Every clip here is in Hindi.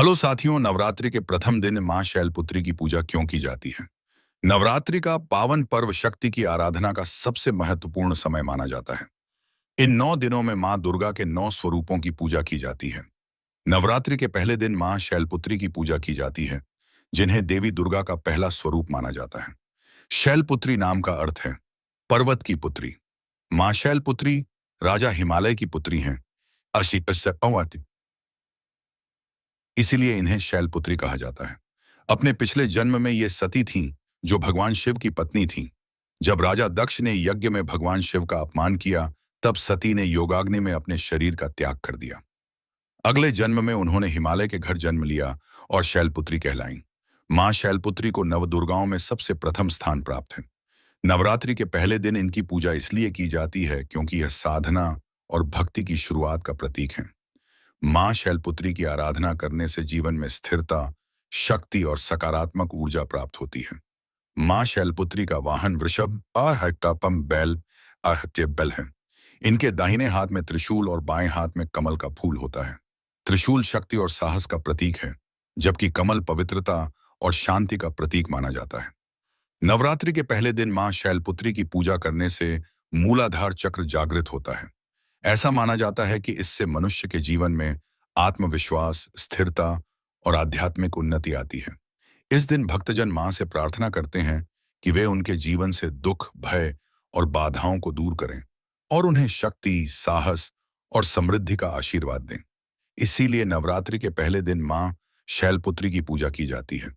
हेलो साथियों, नवरात्रि के प्रथम दिन मां शैलपुत्री की पूजा क्यों की जाती है? नवरात्रि का पावन पर्व शक्ति की आराधना का सबसे महत्वपूर्ण समय माना जाता है। इन 9 दिनों में मां दुर्गा के 9 स्वरूपों की पूजा की जाती है। नवरात्रि के पहले दिन मां शैलपुत्री की पूजा की जाती है, जिन्हें देवी दुर्गा का पहला स्वरूप माना जाता है। शैलपुत्री नाम का अर्थ है पर्वत की पुत्री। मां शैलपुत्री राजा हिमालय की पुत्री हैं। अशी इसीलिए इन्हें शैलपुत्री कहा जाता है। अपने पिछले जन्म में ये सती थीं, जो भगवान शिव की पत्नी थीं। जब राजा दक्ष ने यज्ञ में भगवान शिव का अपमान किया, तब सती ने योगाग्नि में अपने शरीर का त्याग कर दिया। अगले जन्म में उन्होंने हिमालय के घर जन्म लिया और शैलपुत्री कहलाईं। मां शैलपुत्री को नवदुर्गाओं में सबसे प्रथम स्थान प्राप्त है। नवरात्रि के पहले दिन इनकी पूजा इसलिए की जाती है क्योंकि यह साधना और भक्ति की शुरुआत का प्रतीक है। मां शैलपुत्री की आराधना करने से जीवन में स्थिरता, शक्ति और सकारात्मक ऊर्जा प्राप्त होती है। मां शैलपुत्री का वाहन वृषभ आहट्टापम बैल आहट्य बैल है। इनके दाहिने हाथ में त्रिशूल और बाएं हाथ में कमल का फूल होता है। त्रिशूल शक्ति और साहस का प्रतीक है, जबकि कमल पवित्रता और शांति का प्रतीक माना जाता है। नवरात्रि के पहले दिन मां शैलपुत्री की पूजा करने से मूलाधार चक्र जागृत होता है। ऐसा माना जाता है कि इससे मनुष्य के जीवन में आत्मविश्वास, स्थिरता और आध्यात्मिक उन्नति आती है। इस दिन भक्तजन मां से प्रार्थना करते हैं कि वे उनके जीवन से दुख, भय और बाधाओं को दूर करें और उन्हें शक्ति, साहस और समृद्धि का आशीर्वाद दें। इसीलिए नवरात्रि के पहले दिन मां शैलपुत्री की पूजा की जाती है,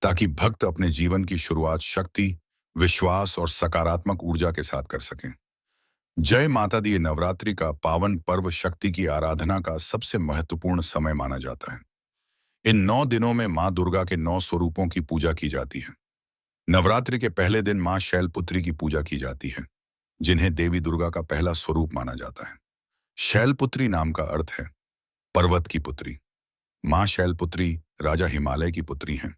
ताकि भक्त अपने जीवन की शुरुआत शक्ति, विश्वास और सकारात्मक ऊर्जा के साथ कर सकें। जय माता दी। नवरात्रि का पावन पर्व शक्ति की आराधना का सबसे महत्वपूर्ण समय माना जाता है। इन 9 दिनों में मां दुर्गा के 9 स्वरूपों की पूजा की जाती है। नवरात्रि के पहले दिन मां शैलपुत्री की पूजा की जाती है, जिन्हें देवी दुर्गा का पहला स्वरूप माना जाता है। शैलपुत्री नाम का अर्थ है पर्वत की पुत्री। मां शैलपुत्री राजा हिमालय की पुत्री हैं,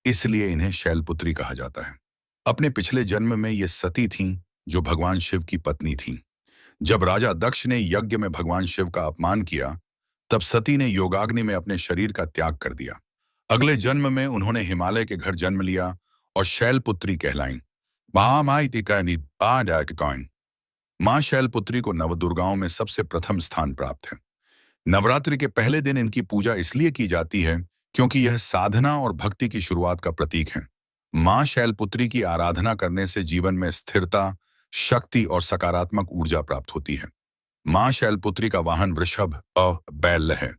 इसलिए इन्हें शैलपुत्री कहा जाता है। अपने पिछले जन्म में ये सती थीं, जो भगवान शिव की पत्नी थीं। जब राजा दक्ष ने यज्ञ में भगवान शिव का अपमान किया, तब सती ने योगाग्नि में अपने शरीर का त्याग कर दिया। अगले जन्म में उन्होंने हिमालय के घर जन्म लिया और शैलपुत्री कहलाईं। मां शैलपुत्री को नवदुर्गाओं में सबसे प्रथम स्थान प्राप्त है। नवरात्रि के पहले दिन इनकी पूजा इसलिए की जाती है क्योंकि यह साधना और भक्ति की शुरुआत का प्रतीक है। मां शैलपुत्री की आराधना करने से जीवन में स्थिरता, शक्ति और सकारात्मक ऊर्जा प्राप्त होती है। मां शैलपुत्री का वाहन वृषभ बैल है।